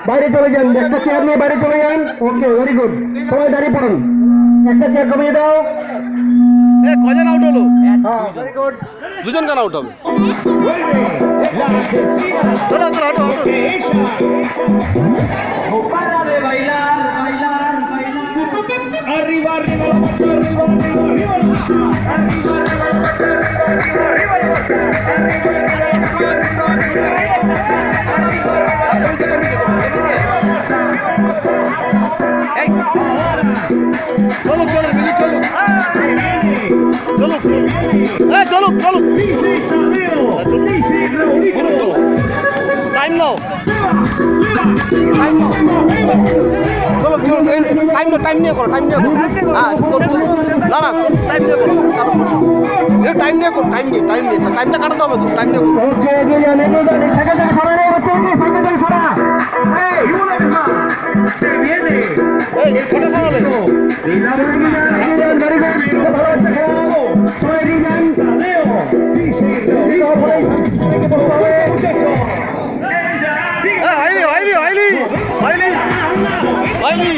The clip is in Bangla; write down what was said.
বাইরে চলে যান, একটা চেয়ার নিয়ে বাইরে চলে যান। ওকে, ভেরি গুড। সবাই দাঁড়িয়ে পড়ুন, একটা চেয়ার কমিয়ে দাও। কজন আউট হলো? Very good. দুজন কেন আউট হবে? চলো চলো আউট আউট। চলো চলো মিলি চলো চলো চলো চলো টাইম নাও টাইম নাও চলো চলো টাইম নিয়ে করো না না টাইম নিয়ে করো টাইম নিয়ে করো টাইমটা কাটাতে হবে তো টাইম নিয়ে করো ফটো সারালে Wiley!